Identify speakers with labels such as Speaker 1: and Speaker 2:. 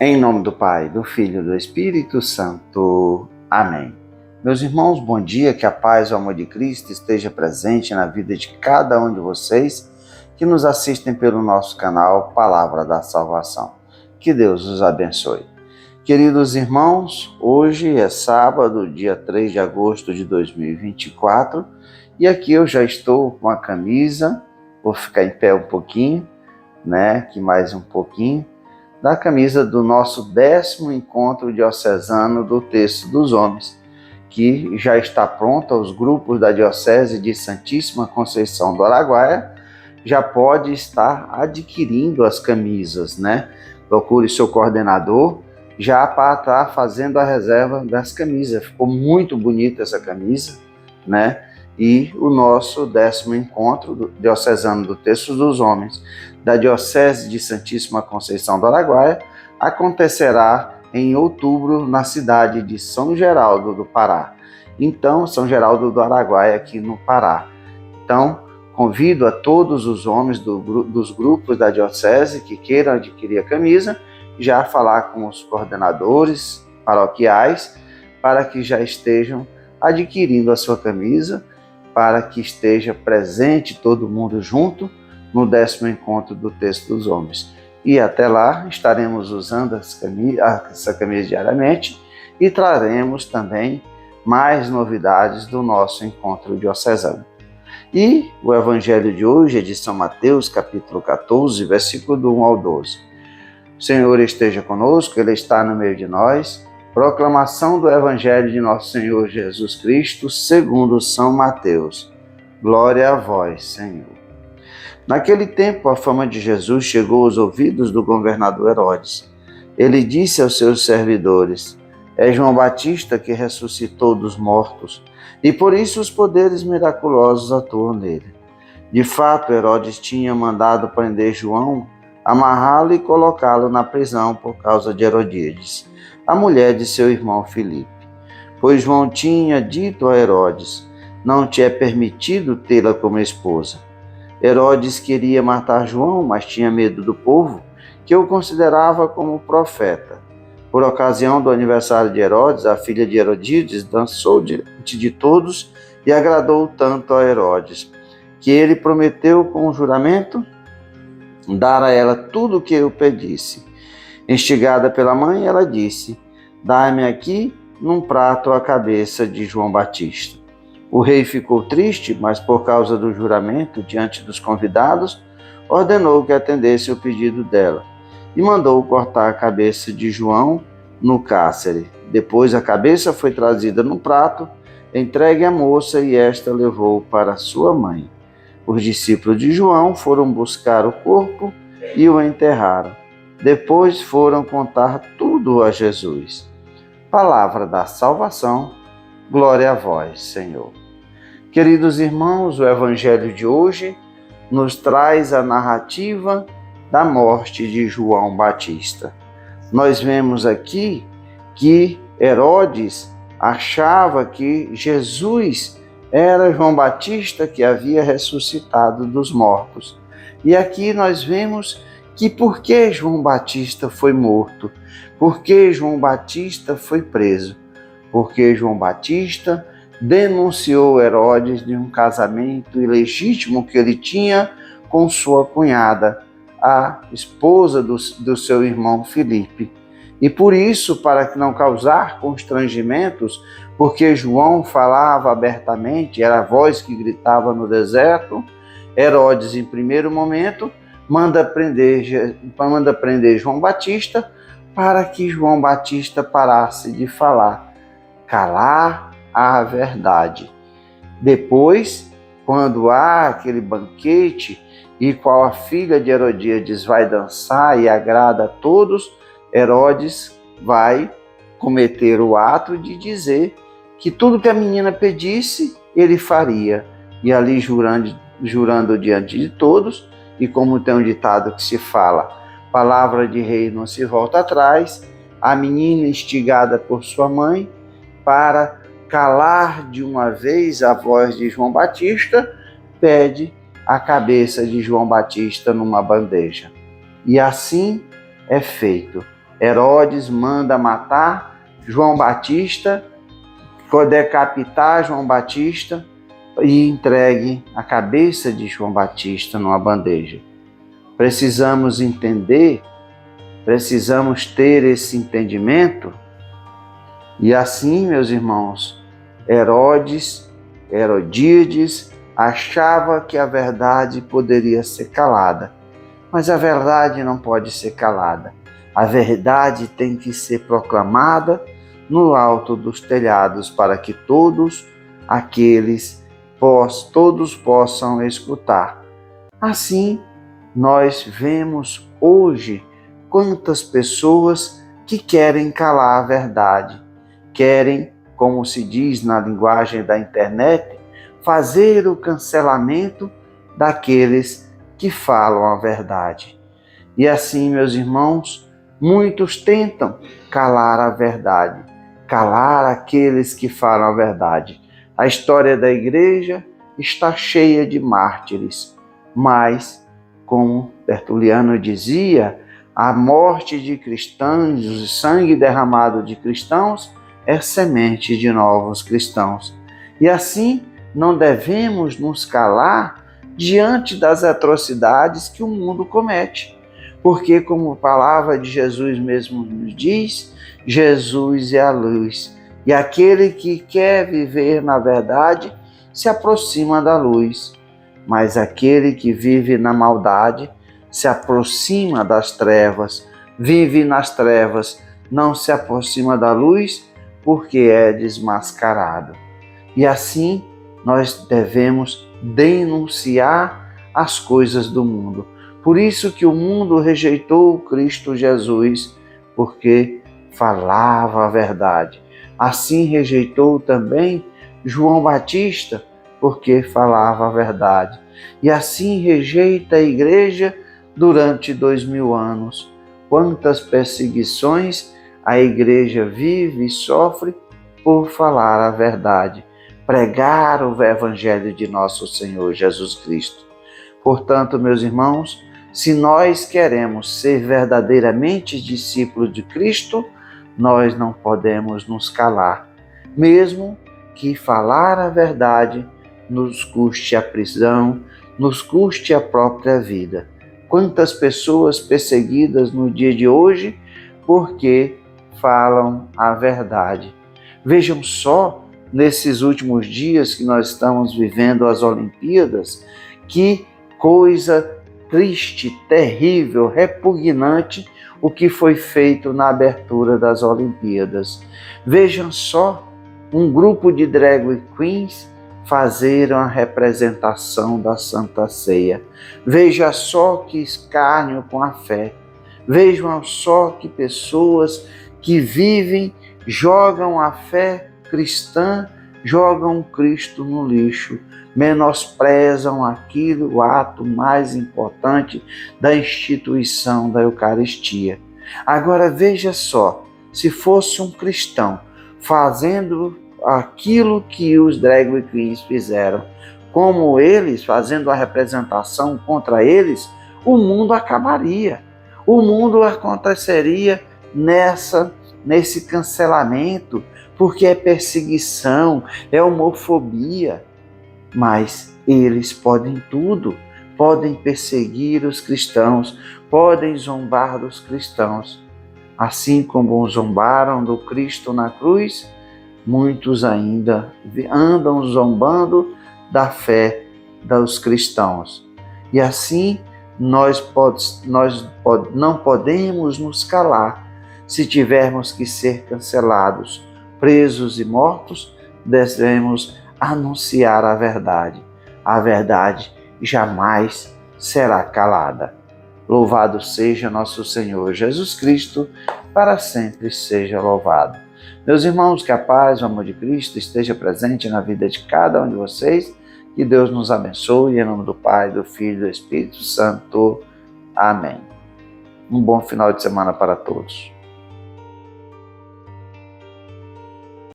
Speaker 1: Em nome do Pai, do Filho e do Espírito Santo. Amém. Meus irmãos, bom dia, que a paz e o amor de Cristo esteja presente na vida de cada um de vocês que nos assistem pelo nosso canal Palavra da Salvação. Que Deus os abençoe. Queridos irmãos, hoje é sábado, dia 3 de agosto de 2024, e aqui eu já estou com a camisa, vou ficar em pé um pouquinho, aqui mais um pouquinho, da camisa do nosso 10º encontro diocesano do Terço dos Homens, que já está pronta. Os grupos da Diocese de Santíssima Conceição do Araguaia já pode estar adquirindo as camisas, Procure seu coordenador já para estar fazendo a reserva das camisas. Ficou muito bonita essa camisa, E o nosso 10º encontro diocesano do Terço dos Homens da Diocese de Santíssima Conceição do Araguaia acontecerá em outubro na cidade de São Geraldo do Pará. Então, São Geraldo do Araguaia, aqui no Pará. Então, convido a todos os homens dos grupos da Diocese que queiram adquirir a camisa, já falar com os coordenadores paroquiais para que já estejam adquirindo a sua camisa, para que esteja presente todo mundo junto no 10º encontro do Terço dos Homens. E até lá estaremos usando essa camisa diariamente e traremos também mais novidades do nosso encontro diocesano. E o Evangelho de hoje é de São Mateus, capítulo 14, versículo do 1 ao 12. O Senhor esteja conosco, Ele está no meio de nós. Proclamação do Evangelho de nosso Senhor Jesus Cristo, segundo São Mateus. Glória a vós, Senhor. Naquele tempo, a fama de Jesus chegou aos ouvidos do governador Herodes. Ele disse aos seus servidores: é João Batista que ressuscitou dos mortos, e por isso os poderes miraculosos atuam nele. De fato, Herodes tinha mandado prender João, amarrá-lo e colocá-lo na prisão por causa de Herodíades, a mulher de seu irmão Filipe. Pois João tinha dito a Herodes: não te é permitido tê-la como esposa. Herodes queria matar João, mas tinha medo do povo, que o considerava como profeta. Por ocasião do aniversário de Herodes, a filha de Herodíades dançou diante de todos e agradou tanto a Herodes, que ele prometeu com um juramento dar a ela tudo o que eu pedisse. Instigada pela mãe, ela disse: dai-me aqui num prato a cabeça de João Batista. O rei ficou triste, mas por causa do juramento diante dos convidados, ordenou que atendesse o pedido dela e mandou cortar a cabeça de João no cárcere. Depois a cabeça foi trazida num prato, entregue à moça e esta levou para sua mãe. Os discípulos de João foram buscar o corpo e o enterraram. Depois foram contar tudo a Jesus. Palavra da salvação, glória a vós, Senhor. Queridos irmãos, o Evangelho de hoje nos traz a narrativa da morte de João Batista. Nós vemos aqui que Herodes achava que Jesus era João Batista que havia ressuscitado dos mortos. E aqui nós vemos que por que João Batista foi morto? Por que João Batista foi preso? Porque João Batista denunciou Herodes de um casamento ilegítimo que ele tinha com sua cunhada, a esposa do seu irmão Filipe. E por isso, para que não causar constrangimentos, porque João falava abertamente, era a voz que gritava no deserto, Herodes, em primeiro momento, manda prender João Batista para que João Batista parasse de falar, calar a verdade. Depois, quando há aquele banquete e qual a filha de Herodíades vai dançar e agrada a todos, Herodes vai cometer o ato de dizer que tudo que a menina pedisse, ele faria. E ali jurando diante de todos, e como tem um ditado que se fala, palavra de rei não se volta atrás, a menina instigada por sua mãe para calar de uma vez a voz de João Batista, pede a cabeça de João Batista numa bandeja. E assim é feito. Herodes manda matar João Batista, decapitar João Batista e entregue a cabeça de João Batista numa bandeja. Precisamos entender, precisamos ter esse entendimento. E assim, meus irmãos, Herodíades achava que a verdade poderia ser calada. Mas a verdade não pode ser calada. A verdade tem que ser proclamada no alto dos telhados para que todos possam escutar. Assim, nós vemos hoje quantas pessoas que querem calar a verdade, querem, como se diz na linguagem da internet, fazer o cancelamento daqueles que falam a verdade. E assim, meus irmãos, muitos tentam calar a verdade, calar aqueles que falam a verdade. A história da igreja está cheia de mártires, mas, como Tertuliano dizia, a morte de cristãos, o sangue derramado de cristãos, é semente de novos cristãos. E assim, não devemos nos calar diante das atrocidades que o mundo comete. Porque, como a palavra de Jesus mesmo nos diz, Jesus é a luz. E aquele que quer viver na verdade se aproxima da luz. Mas aquele que vive na maldade se aproxima das trevas. Vive nas trevas, não se aproxima da luz, porque é desmascarado. E assim, nós devemos denunciar as coisas do mundo. Por isso que o mundo rejeitou Cristo Jesus, porque falava a verdade. Assim rejeitou também João Batista, porque falava a verdade. E assim rejeita a igreja durante 2000 anos. Quantas perseguições a igreja vive e sofre por falar a verdade, pregar o evangelho de nosso Senhor Jesus Cristo. Portanto, meus irmãos, se nós queremos ser verdadeiramente discípulos de Cristo, nós não podemos nos calar, mesmo que falar a verdade nos custe a prisão, nos custe a própria vida. Quantas pessoas perseguidas no dia de hoje porque falam a verdade. Vejam só, nesses últimos dias que nós estamos vivendo as Olimpíadas, que coisa triste, terrível, repugnante o que foi feito na abertura das Olimpíadas. Vejam só, um grupo de drag queens fazeram a representação da Santa Ceia. Veja só que escárnio com a fé. Vejam só que pessoas que vivem, jogam a fé cristã, jogam Cristo no lixo, menosprezam aquilo, o ato mais importante da instituição da Eucaristia. Agora veja só, se fosse um cristão fazendo aquilo que os drag queens fizeram, como eles, fazendo a representação contra eles, o mundo acabaria. O mundo aconteceria nesse cancelamento, porque é perseguição, é homofobia. Mas eles podem tudo, podem perseguir os cristãos, podem zombar dos cristãos. Assim como zombaram do Cristo na cruz, muitos ainda andam zombando da fé dos cristãos. E assim nós não podemos nos calar. Se tivermos que ser cancelados, presos e mortos, devemos anunciar a verdade. A verdade jamais será calada. Louvado seja nosso Senhor Jesus Cristo, para sempre seja louvado. Meus irmãos, que a paz, o amor de Cristo esteja presente na vida de cada um de vocês. Que Deus nos abençoe, em nome do Pai, do Filho e do Espírito Santo. Amém. Um bom final de semana para todos.